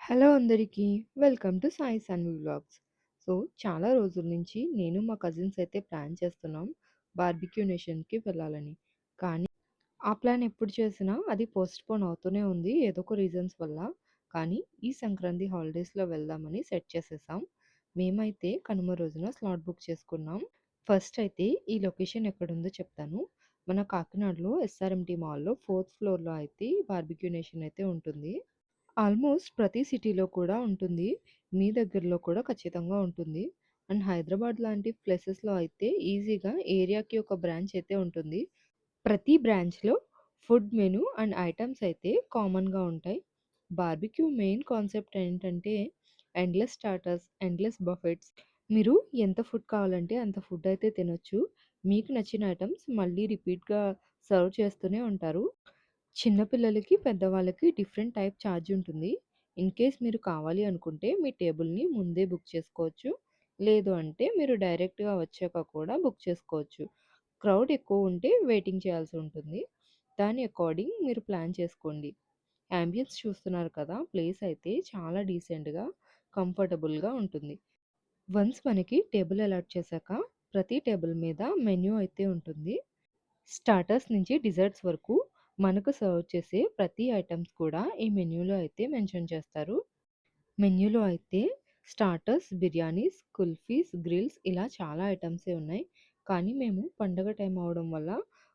Hello అందరికీ. Welcome to Sai Sanvi vlogs. So, చాలా రోజుల నుంచి నేను మా కజిన్స్ అయితే ప్లాన్ చేస్తున్నాం బార్బిక్యూ నేషన్‌కి వెళ్ళాలని. కానీ ఆ ప్లాన్ ఎప్పుడు చేసినా అది పోస్ట్‌పోన్ అవుతూనే ఉంది ఏదో ఒక రీజన్స్ వల్ల. కానీ ఈ సంక్రాంతి హాలిడేస్‌లో వెళ్దామని సెట్ చేసేసాం. మేమైతే కనుమ రోజున స్లాట్ బుక్ చేసుకున్నాం. ఫస్ట్ అయితే ఈ లొకేషన్ ఎక్కడుందో చెప్తాను. మన కాకినాడలో ఎస్ఆర్ఎంటీ మాల్‌లో 4థ్ ఫ్లోర్‌లో అయితే బార్బిక్యూ నేషన్ అయితే ఉంటుంది. ఆల్మోస్ట్ ప్రతి సిటీలో కూడా ఉంటుంది. మీ దగ్గరలో కూడా ఖచ్చితంగా ఉంటుంది. అండ్ హైదరాబాద్ లాంటి ప్లేసెస్‌లో అయితే ఈజీగా ఏరియాకి ఒక బ్రాంచ్ అయితే ఉంటుంది. ప్రతి బ్రాంచ్‌లో ఫుడ్ మెను అండ్ ఐటెమ్స్ అయితే కామన్‌గా ఉంటాయి. బార్బిక్యూ మెయిన్ కాన్సెప్ట్ ఏంటంటే ఎండ్‌లెస్ స్టార్టర్స్, ఎండ్‌లెస్ బఫెట్స్. మీరు ఎంత ఫుడ్ కావాలంటే అంత ఫుడ్ అయితే తినొచ్చు. మీకు నచ్చిన ఐటెమ్స్ మళ్ళీ రిపీట్‌గా సర్వ్ చేస్తూనే ఉంటారు. చిన్న పిల్లలకి, పెద్దవాళ్ళకి డిఫరెంట్ టైప్ ఛార్జ్ ఉంటుంది. ఇన్ కేస్ మీరు కావాలి అనుకుంటే మీ టేబుల్‌ని ముందే బుక్ చేసుకోవచ్చు. లేదు అంటే మీరు డైరెక్ట్‌గా వచ్చాక కూడా బుక్ చేసుకోవచ్చు. క్రౌడ్ ఎక్కువ ఉంటే వెయిటింగ్ చేయాల్సి ఉంటుంది. దాని అకార్డింగ్ మీరు ప్లాన్ చేసుకోండి. యాంబియన్స్ చూస్తున్నారు కదా! ప్లేస్ అయితే చాలా డీసెంట్‌గా, కంఫర్టబుల్‌గా ఉంటుంది. వన్స్ మనకి టేబుల్ అలాట్ చేశాక ప్రతి టేబుల్ మీద మెన్యూ అయితే ఉంటుంది. స్టార్టర్స్ నుంచి డిజర్ట్స్ వరకు మనకు సర్వ్ చేసే ప్రతి ఐటెమ్స్ కూడా ఈ మెన్యూలో అయితే మెన్షన్ చేస్తారు. మెన్యూలో అయితే స్టార్టర్స్, బిర్యానీస్, కుల్ఫీస్, గ్రిల్స్ ఇలా చాలా ఐటెమ్సే ఉన్నాయి. కానీ మేము పండగ టైం అవ్వడం వల్ల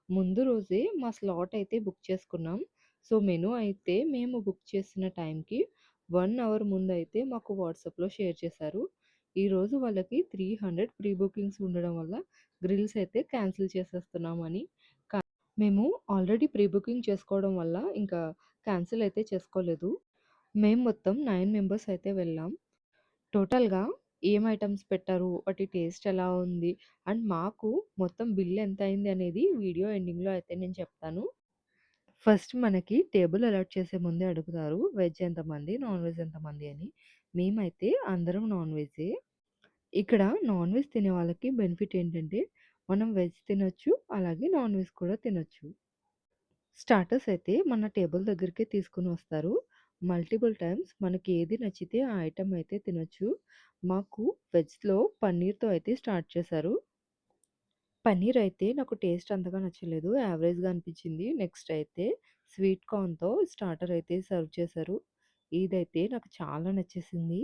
ముందు రోజే మా స్లాట్ అయితే బుక్ చేసుకున్నాం. సో, మెనూ అయితే మేము బుక్ చేసిన టైంకి 1 అవర్ ముందయితే మాకు వాట్సాప్‌లో షేర్ చేశారు. ఈరోజు వాళ్ళకి 300 ప్రీ బుకింగ్స్ ఉండడం వల్ల గ్రిల్స్ అయితే క్యాన్సిల్ చేసేస్తున్నామని. మేము ఆల్రెడీ ప్రీ బుకింగ్ చేసుకోవడం వల్ల ఇంకా క్యాన్సిల్ అయితే చేసుకోలేదు. మేము మొత్తం 9 మెంబర్స్ అయితే వెళ్ళాం. టోటల్‌గా ఏం ఐటెమ్స్ పెట్టారు? వాటి టేస్ట్ ఎలా ఉంది? అండ్ మాకు మొత్తం బిల్ ఎంత అయింది అనేది వీడియో ఎండింగ్‌లో అయితే నేను చెప్తాను. ఫస్ట్ మనకి టేబుల్ అలాట్ చేసే ముందే అడుగుతారు. వెజ్ ఎంతమంది? నాన్ వెజ్ ఎంతమంది అని. మేమైతే అందరం నాన్ వెజ్జే. ఇక్కడ నాన్ వెజ్ తినే వాళ్ళకి బెనిఫిట్ ఏంటంటే మనం వెజ్ తినొచ్చు. అలాగే నాన్ వెజ్ కూడా తినొచ్చు. స్టార్టర్స్ అయితే మన టేబుల్ దగ్గరికే తీసుకొని వస్తారు. మల్టిపుల్ టైమ్స్ మనకి ఏది నచ్చితే ఆ ఐటెమ్ అయితే తినొచ్చు. మాకు వెజ్‌లో పన్నీర్‌తో అయితే స్టార్ట్ చేశారు. పన్నీర్ అయితే నాకు టేస్ట్ అంతగా నచ్చలేదు. యావరేజ్‌గా అనిపించింది. నెక్స్ట్ అయితే స్వీట్ కార్న్‌తో స్టార్టర్ అయితే సర్వ్ చేశారు. ఇదైతే నాకు చాలా నచ్చేసింది.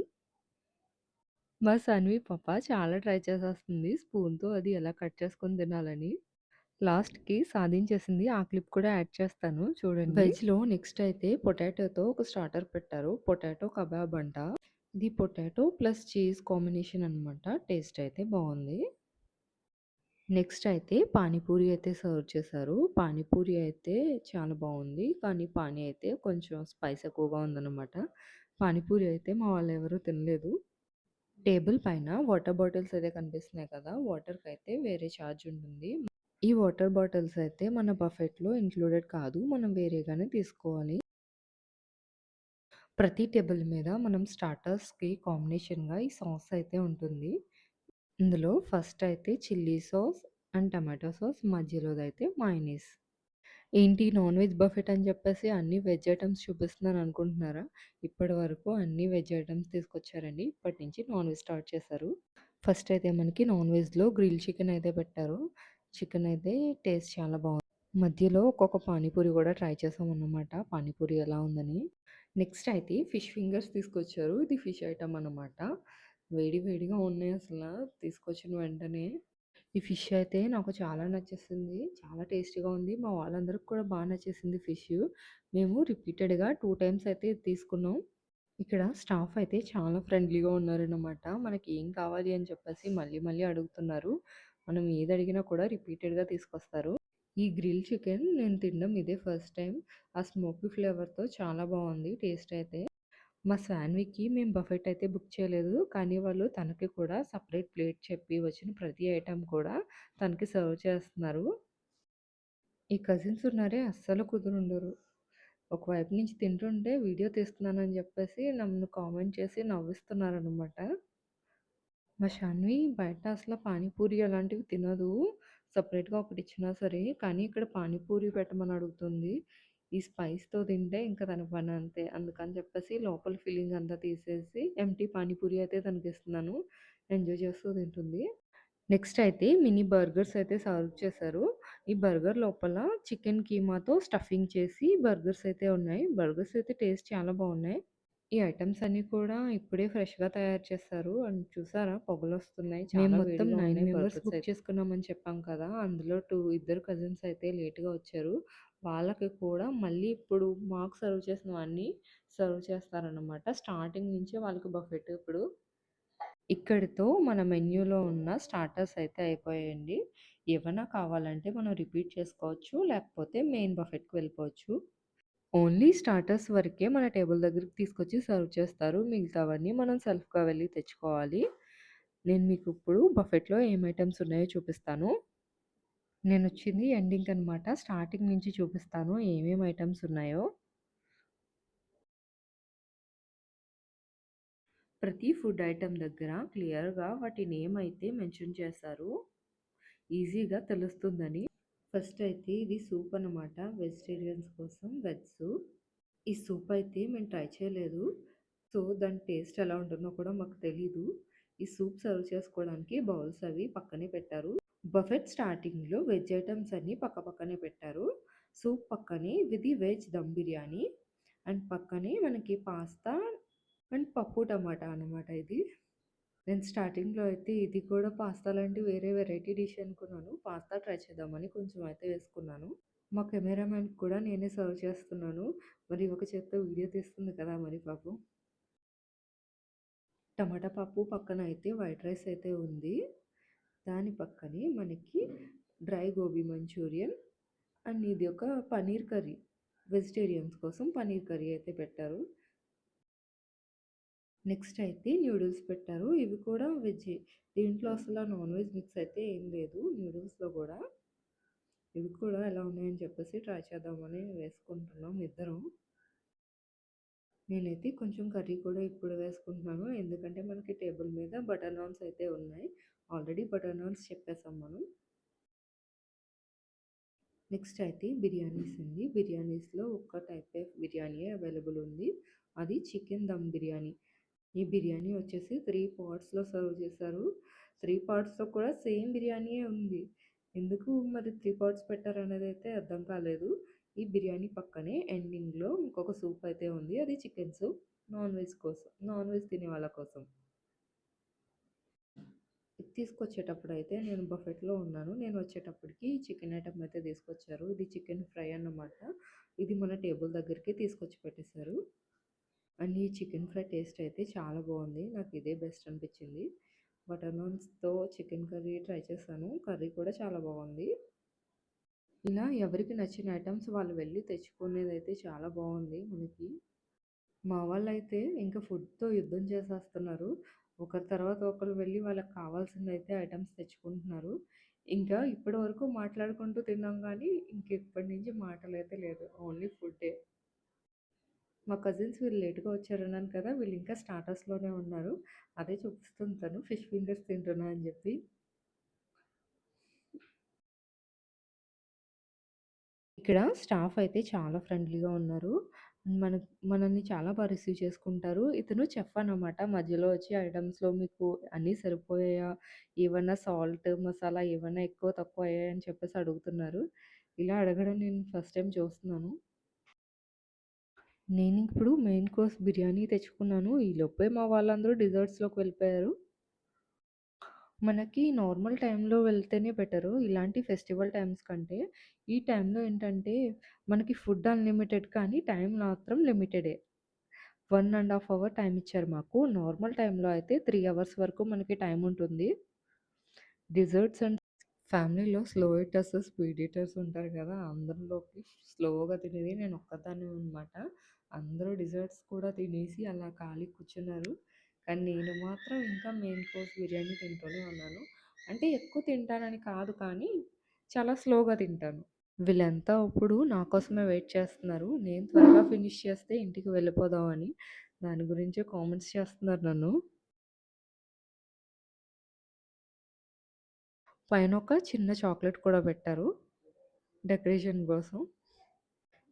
మా సన్వి పాప చాలా ట్రై చేసేస్తుంది స్పూన్‌తో అది ఎలా కట్ చేసుకొని తినాలని. లాస్ట్‌కి సాధించేసింది. ఆ క్లిప్ కూడా యాడ్ చేస్తాను చూడండి. వెజ్‌లో నెక్స్ట్ అయితే పొటాటోతో ఒక స్టార్టర్ పెట్టారు. పొటాటో కబాబ్ అంట. ఇది పొటాటో ప్లస్ చీజ్ కాంబినేషన్ అనమాట. టేస్ట్ అయితే బావుంది. నెక్స్ట్ అయితే పానీపూరి అయితే సర్వ్ చేశారు. పానీపూరి అయితే చాలా బావుంది. కానీ పానీ అయితే కొంచెం స్పైస్ ఎక్కువగా ఉందనమాట. పానీపూరి అయితే మా వాళ్ళెవరూ తినలేదు. టేబుల్ పైన వాటర్ బాటిల్స్ అయితే కనిపిస్తున్నాయి కదా! వాటర్‌కైతే వేరే ఛార్జ్ ఉంటుంది. ఈ వాటర్ బాటిల్స్ అయితే మన బఫెట్‌లో ఇంక్లూడెడ్ కాదు. మనం వేరేగానే తీసుకోవాలి. ప్రతి టేబుల్ మీద మనం స్టార్టర్స్‌కి కాంబినేషన్‌గా ఈ సాస్ అయితే ఉంటుంది. ఇందులో ఫస్ట్ అయితే chilli sauce and tomato sauce, మధ్యలోదైతే మయోనీస్. ఏంటి నాన్ వెజ్ బఫెట్ అని చెప్పేసి అన్ని వెజ్ ఐటెమ్స్ చూపిస్తున్నాను అనుకుంటున్నారా? ఇప్పటి వరకు అన్ని వెజ్ ఐటెమ్స్ తీసుకొచ్చారండి. ఇప్పటి నుంచి నాన్ వెజ్ స్టార్ట్ చేశారు. ఫస్ట్ అయితే మనకి నాన్ వెజ్‌లో గ్రిల్ చికెన్ అయితే పెట్టారు. చికెన్ అయితే టేస్ట్ చాలా బావుంది. మధ్యలో ఒక్కొక్క పానీపూరి కూడా ట్రై చేసామన్నమాట. పానీపూరి ఎలా ఉందని. నెక్స్ట్ అయితే ఫిష్ ఫింగర్స్ తీసుకొచ్చారు. ఇది ఫిష్ ఐటెమ్ అన్నమాట. వేడి వేడిగా ఉన్నాయి అసల తీసుకొచ్చిన వెంటనే. ఈ ఫిష్ అయితే నాకు చాలా నచ్చేసింది. చాలా టేస్టీగా ఉంది. మా వాళ్ళందరికి కూడా నచ్చేసింది ఫిష్. మేము రిపీటెడ్‌గా 2 టైమ్స్ అయితే ఇది తీసుకున్నాం. ఇక్కడ స్టాఫ్ అయితే చాలా ఫ్రెండ్లీగా ఉన్నారన్నమాట. మనకి ఏం కావాలి అని చెప్పేసి మళ్ళీ మళ్ళీ అడుగుతున్నారు. మనం ఏది అడిగినా కూడా రిపీటెడ్‌గా తీసుకొస్తారు. ఈ గ్రిల్ చికెన్ నేను తినడం ఇదే ఫస్ట్ టైం. ఆ స్మోకీ ఫ్లేవర్‌తో చాలా బావుంది టేస్ట్ అయితే. మా సాన్వికి మేము బఫెట్ అయితే బుక్ చేయలేదు. కానీ వాళ్ళు తనకి కూడా సెపరేట్ ప్లేట్ చెప్పి వచ్చిన ప్రతి ఐటెమ్ కూడా తనకి సర్వ్ చేస్తున్నారు. ఈ కజిన్స్ ఉన్నారే అస్సలు కుదురుండరు. ఒకవైపు నుంచి తింటుంటే వీడియో తీస్తున్నానని చెప్పేసి నన్ను కామెంట్ చేసి నవ్విస్తున్నారనమాట. మా షాన్వి బయట అసల పానీపూరి అలాంటివి తినదు. సెపరేట్‌గా ఒకటిచ్చినా సరే. కానీ ఇక్కడ పానీపూరి పెట్టమని అడుగుతుంది. ఈ స్పైస్‌తో తింటే ఇంక తన పనంతే. అందుకని చెప్పేసి లోపల ఫిల్లింగ్ అంతా తీసేసి ఎంప్టీ పానీపూరి అయితే తనకిస్తున్నాను. ఎంజాయ్ చేస్తూ తింటుంది. నెక్స్ట్ అయితే మినీ బర్గర్స్ అయితే సర్వ్ చేశారు. ఈ బర్గర్ లోపల చికెన్ కీమాతో స్టఫింగ్ చేసి బర్గర్స్ అయితే ఉన్నాయి. బర్గర్స్ అయితే టేస్ట్ చాలా బాగున్నాయి. ఈ ఐటెమ్స్ అన్నీ కూడా ఇప్పుడే ఫ్రెష్‌గా తయారు చేస్తారు. అండ్ చూసారా పొగలొస్తున్నాయి. మేము చాలా మొత్తం వేడిగా 9 ఉన్నాయి మెంబర్స్ బర్గర్స్ బుక్ అయితే. చేసుకున్నామని చెప్పాం కదా! అందులో ఇద్దరు కజిన్స్ అయితే లేట్‌గా వచ్చారు. వాళ్ళకి కూడా మళ్ళీ ఇప్పుడు మాకు సర్వ్ చేసినవన్నీ సర్వ్ చేస్తారనమాట. స్టార్టింగ్ నుంచే వాళ్ళకి బఫెట్ ఇప్పుడు. ఇక్కడితో మన మెన్యూలో ఉన్న స్టార్టర్స్ అయితే అయిపోయాయండి. ఏవన్నా కావాలంటే మనం రిపీట్ చేసుకోవచ్చు. లేకపోతే మెయిన్ బఫెట్‌కి వెళ్ళిపోవచ్చు. ఓన్లీ స్టార్టర్స్ వరకే మన టేబుల్ దగ్గరికి తీసుకొచ్చి సర్వ్ చేస్తారు. మిగతావన్నీ మనం సెల్ఫ్‌గా వెళ్లి తెచ్చుకోవాలి. నేను మీకు ఇప్పుడు బఫెట్‌లో ఏం ఐటెమ్స్ ఉన్నాయో చూపిస్తాను. నేనొచ్చింది ఎండింగ్ అనమాట. స్టార్టింగ్ నుంచి చూపిస్తాను ఏమేమి ఐటెమ్స్ ఉన్నాయో. ప్రతి ఫుడ్ ఐటెమ్ దగ్గర క్లియర్‌గా వాటి నేమ్ అయితే మెన్షన్ చేశారు. ఈజీగా తెలుస్తుందని. ఫస్ట్ అయితే ఇది సూప్ అనమాట. వెజిటేరియన్స్ కోసం వెజ్ సూప్. ఈ సూప్ అయితే మేము ట్రై చేయలేదు. సో, దాని టేస్ట్ ఎలా ఉంటుందో కూడా మాకు తెలీదు. ఈ సూప్ సర్వ్ చేసుకోవడానికి బౌల్స్ అవి పక్కనే పెట్టారు. బఫెట్ స్టార్టింగ్‌లో వెజ్ ఐటెమ్స్ అన్నీ పక్కపక్కనే పెట్టారు. సూప్ పక్కనే ఇది వెజ్ దమ్ బిర్యానీ. అండ్ పక్కనే మనకి పాస్తా అండ్ పప్పు టమాటా అనమాట ఇది. నేను స్టార్టింగ్‌లో అయితే ఇది కూడా పాస్తా లాంటి వేరే వెరైటీ డిష్ అనుకున్నాను. పాస్తా ట్రై చేద్దామని కొంచెం అయితే వేసుకున్నాను. మా కెమెరామెన్‌కి కూడా నేనే సర్వ్ చేస్తున్నాను. మరి ఒక చేత్తో వీడియో తీస్తుంది కదా! మరి పాపం. టమాటా పప్పు పక్కన అయితే వైట్ రైస్ అయితే ఉంది. దాని పక్కనే మనకి డ్రై గోబీ మంచూరియన్ అండ్ ఇది ఒక పన్నీర్ కర్రీ. వెజిటేరియన్స్ కోసం పన్నీర్ కర్రీ అయితే పెట్టారు. నెక్స్ట్ అయితే న్యూడిల్స్ పెట్టారు. ఇవి కూడా వెజ్జే. దీంట్లో అసల నాన్ వెజ్ మిక్స్ అయితే ఏం లేదు న్యూడిల్స్‌లో గూడా. ఇవి కూడా ఎలా ఉన్నాయని చెప్పేసి ట్రై చేద్దామని వేసుకుంటున్నాం ఇద్దరం. నేనైతే కొంచెం కర్రీ కూడా ఇప్పుడు వేసుకుంటున్నాను. ఎందుకంటే మనకి టేబుల్ మీద బటర్ నాన్స్ అయితే ఉన్నాయి. ఆల్రెడీ బటర్ నాన్స్ చెప్పేసాం మనం. నెక్స్ట్ అయితే బిర్యానీస్ ఉంది. బిర్యానీస్‌లో ఒక్క టైప్ ఆఫ్ బిర్యానీయే అవైలబుల్ ఉంది. అది చికెన్ దమ్ బిర్యానీ. ఈ బిర్యానీ వచ్చేసి 3 పార్ట్స్‌లో సర్వ్ చేశారు. 3 పార్ట్స్‌లో కూడా సేమ్ బిర్యానీయే ఉంది. ఎందుకు మరి 3 పార్ట్స్ పెట్టారనేదైతే అర్థం కాలేదు. ఈ బిర్యానీ పక్కనే ఎండింగ్‌లో ఇంకొక సూప్ అయితే ఉంది. అది చికెన్ సూప్ నాన్ వెజ్ కోసం. నాన్ వెజ్ తినే వాళ్ళ కోసం. ఇది తీసుకొచ్చేటప్పుడైతే నేను బఫెట్‌లో ఉన్నాను. నేను వచ్చేటప్పటికి చికెన్ ఐటెమ్ అయితే తీసుకొచ్చారు. ఇది చికెన్ ఫ్రై అన్నమాట. ఇది మన టేబుల్ దగ్గరికి తీసుకొచ్చి పెట్టేశారు. అండ్ ఈ చికెన్ ఫ్రై టేస్ట్ అయితే చాలా బాగుంది. నాకు ఇదే బెస్ట్ అనిపించింది. బటర్ నాన్స్‌తో చికెన్ కర్రీ ట్రై చేశాను. కర్రీ కూడా చాలా బాగుంది. ఇలా ఎవరికి నచ్చిన ఐటెమ్స్ వాళ్ళు వెళ్ళి తెచ్చుకునేదైతే చాలా బాగుంది మనకి. మా వాళ్ళైతే ఇంకా ఫుడ్‌తో యుద్ధం చేసేస్తున్నారు. ఒకరి తర్వాత ఒకరు వెళ్ళి వాళ్ళకి కావాల్సిందైతే ఐటెమ్స్ తెచ్చుకుంటున్నారు. ఇంకా ఇప్పటి వరకు మాట్లాడుకుంటూ తిన్నాం గానీ, ఇంక ఇప్పటి నుంచి మాటలైతే లేదు. ఓన్లీ ఫుడ్డే. మా కజిన్స్ వీళ్ళు లేట్‌గా వచ్చారన్నాను కదా! వీళ్ళు ఇంకా స్టార్టర్స్‌లోనే ఉన్నారు. అదే చూపిస్తుంది తను ఫిష్ ఫింగర్స్ తింటున్నా అని జెప్పి. ఇక్కడ స్టాఫ్ అయితే చాలా ఫ్రెండ్లీగా ఉన్నారు. మన మనల్ని చాలా రిసీవ్ చేసుకుంటారు. ఇతను చెఫ్ అన్నమాట. మధ్యలో వచ్చి ఐటెమ్స్‌లో మీకు అన్నీ సరిపోయాయా? ఏవన్నా సాల్ట్, మసాలా ఏవన్నా ఎక్కువ తక్కువ అయ్యాయా? అని చెప్పేసి అడుగుతున్నారు. ఇలా అడగడం నేను ఫస్ట్ టైమ్ చూస్తున్నాను. నేనిప్పుడు మెయిన్ కోర్స్ బిర్యానీ తెచ్చుకున్నాను. ఈలోపే మా వాళ్ళందరూ డిజర్ట్స్‌లోకి వెళ్ళిపోయారు. మనకి నార్మల్ టైంలో వెళ్తేనే బెటరు. ఇలాంటి ఫెస్టివల్ టైమ్స్ కంటే, ఈ టైంలో ఏంటంటే, మనకి ఫుడ్ అన్‌లిమిటెడ్ కానీ టైం మాత్రం లిమిటెడే. 1 ½ అవర్ టైమ్ ఇచ్చారు మాకు. నార్మల్ టైంలో అయితే 3 అవర్స్ వరకు మనకి టైం ఉంటుంది. డిజర్ట్స్ అండ్ ఫ్యామిలీలో స్లో ఈటర్స్, స్పీడ్ ఈటర్స్ ఉంటారు కదా! అందరిలోకి స్లోగా తినేది నేను ఒక్కదాన్నే అనమాట. అందరూ డిజర్ట్స్ కూడా తినేసి అలా ఖాళీగా కూర్చున్నారు. కానీ నేను మాత్రం ఇంకా మెయిన్ కోర్స్ బిర్యానీ తింటూనే ఉన్నాను. అంటే ఎక్కువ తింటానని కాదు కానీ చాలా స్లోగా తింటాను. వీళ్ళంతా ఇప్పుడు నా కోసమే వెయిట్ చేస్తున్నారు. నేను త్వరగా ఫినిష్ చేస్తే ఇంటికి వెళ్ళిపోదామని. దాని గురించే కామెంట్స్ చేస్తున్నారు నన్ను. పైన ఒక చిన్న చాక్లెట్ కూడా పెట్టారు డెకరేషన్ కోసం.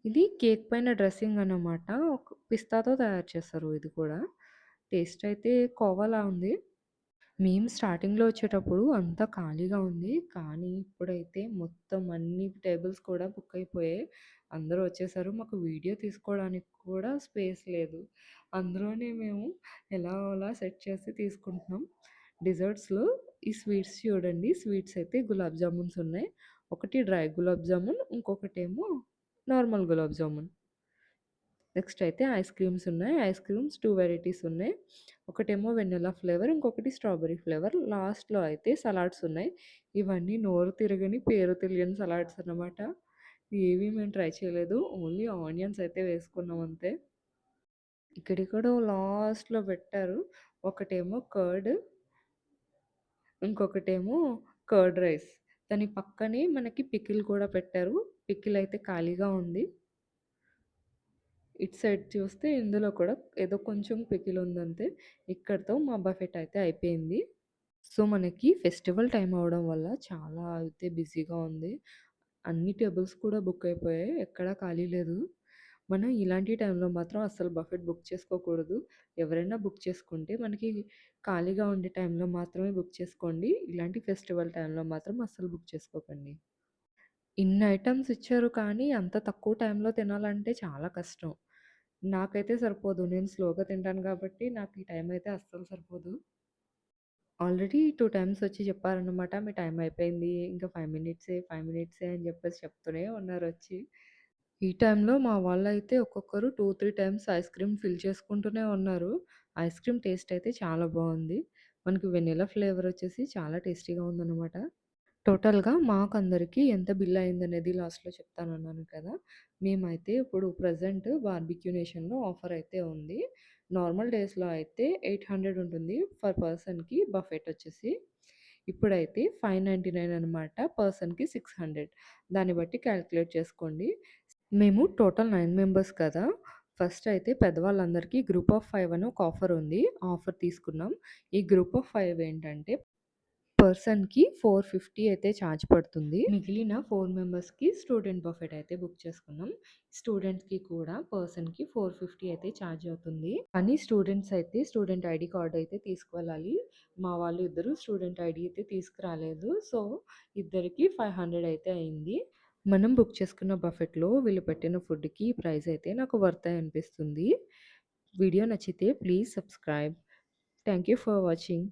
ఇది కేక్ పైన డ్రెస్సింగ్ అన్నమాట. పిస్తాతో తయారు చేస్తారు ఇది కూడా. టేస్ట్ అయితే కోవాలా ఉంది. మేము స్టార్టింగ్‌లో వచ్చేటప్పుడు అంతా ఖాళీగా ఉంది. కానీ ఇప్పుడైతే మొత్తం అన్ని టేబుల్స్ కూడా బుక్ అయిపోయాయి. అందరూ వచ్చేసారు. మాకు వీడియో తీసుకోవడానికి కూడా స్పేస్ లేదు. అందులోనే మేము ఎలాగోలా సెట్ చేసి తీసుకుంటున్నాం. డిజర్ట్స్‌లో ఈ స్వీట్స్ చూడండి. స్వీట్స్ అయితే గులాబ్ జామున్స్ ఉన్నాయి. ఒకటి డ్రై గులాబ్ జామున్, ఇంకొకటేమో నార్మల్ గులాబ్ జామున్. నెక్స్ట్ అయితే ఐస్ క్రీమ్స్ ఉన్నాయి. ఐస్ క్రీమ్స్ 2 వెరైటీస్ ఉన్నాయి. ఒకటేమో వెనిల్లా ఫ్లేవర్, ఇంకొకటి స్ట్రాబెర్రీ ఫ్లేవర్. లాస్ట్‌లో అయితే సలాడ్స్ ఉన్నాయి. ఇవన్నీ నోరు తిరగని, పేరు తెలియని సలాడ్స్ అన్నమాట. ఏవి మేము ట్రై చేయలేదు. ఓన్లీ ఆనియన్స్ అయితే వేసుకున్నాం అంతే. ఇక్కడెక్కడో లాస్ట్‌లో పెట్టారు. ఒకటేమో కర్డ్, ఇంకొకటేమో కర్డ్ రైస్. దాని పక్కనే మనకి పికిల్ కూడా పెట్టారు. పికిల్ అయితే ఖాళీగా ఉంది. ఇటు సైడ్ చూస్తే ఇందులో కూడా ఏదో కొంచెం పికిల్ ఉందంతే. ఇక్కడితో మా బఫెట్ అయితే అయిపోయింది. సో, మనకి ఫెస్టివల్ టైమ్ అవ్వడం వల్ల చాలా అయితే బిజీగా ఉంది. అన్ని టేబుల్స్ కూడా బుక్ అయిపోయాయి. ఎక్కడా ఖాళీ లేదు. మనం ఇలాంటి టైంలో మాత్రం అస్సలు బఫెట్ బుక్ చేసుకోకూడదు. ఎవరైనా బుక్ చేసుకుంటే మనకి ఖాళీగా ఉండే టైంలో మాత్రమే బుక్ చేసుకోండి. ఇలాంటి ఫెస్టివల్ టైంలో మాత్రం అస్సలు బుక్ చేసుకోకండి. ఇన్ని ఐటెమ్స్ ఇచ్చారు కానీ, అంత తక్కువ టైంలో తినాలంటే చాలా కష్టం. నాకైతే సరిపోదు. నేను స్లోగా తింటాను కాబట్టి, నాకు ఈ టైం అయితే అస్సలు సరిపోదు. ఆల్రెడీ 2 టైమ్స్ వచ్చి చెప్పారనమాట. మీ టైం అయిపోయింది. ఇంకా 5 మినిట్సే, 5 మినిట్సే అని చెప్పేసి చెప్తూనే ఉన్నారొచ్చి. ఈ టైంలో మా వాళ్ళైతే ఒక్కొక్కరు 2, 3 టైమ్స్ ఐస్ క్రీమ్ ఫిల్ చేసుకుంటూనే ఉన్నారు. ఐస్ క్రీమ్ టేస్ట్ అయితే చాలా బావుంది. మనకి వెనిల్లా ఫ్లేవర్ వచ్చేసి చాలా టేస్టీగా ఉందనమాట. టోటల్‌గా మాకందరికి ఎంత బిల్ అయిందనేది లాస్ట్‌లో చెప్తానన్నాను కదా! మేమైతే ఇప్పుడు ప్రెజెంట్ బార్బిక్యూ నేషన్‌లో ఆఫర్ అయితే ఉంది. నార్మల్ డేస్‌లో అయితే 800 ఉంటుంది పర్ పర్సన్‌కి బఫెట్ వచ్చేసి. ఇప్పుడైతే 599 అనమాట. పర్సన్‌కి 600 దాన్ని బట్టి కాలిక్యులేట్ చేసుకోండి. మేము టోటల్ 9 మెంబర్స్ కదా! ఫస్ట్ అయితే పెద్దవాళ్ళందరికీ గ్రూప్ ఆఫ్ 5 అని ఒక ఆఫర్ ఉంది. ఆ ఆఫర్ తీసుకున్నాం. ఈ గ్రూప్ ఆఫ్ 5 ఏంటంటే పర్సన్‌కి 450 అయితే ఛార్జ్ పడుతుంది. మిగిలిన 4 మెంబర్స్‌కి స్టూడెంట్ బఫెట్ అయితే బుక్ చేసుకున్నాం. స్టూడెంట్స్‌కి కూడా పర్సన్‌కి 450 అయితే ఛార్జ్ అవుతుంది. కానీ స్టూడెంట్స్ అయితే స్టూడెంట్ ఐడీ కార్డ్ అయితే తీసుకువెళ్ళాలి. మా వాళ్ళు ఇద్దరు స్టూడెంట్ ఐడీ అయితే తీసుకురాలేదు. సో, ఇద్దరికి 500 అయితే అయింది. మనం బుక్ చేసుకున్న బఫెట్‌లో వీళ్ళు పెట్టిన ఫుడ్‌కి ప్రైస్ అయితే నాకు వర్తే అనిపిస్తుంది. వీడియో నచ్చితే please subscribe. Thank you for watching.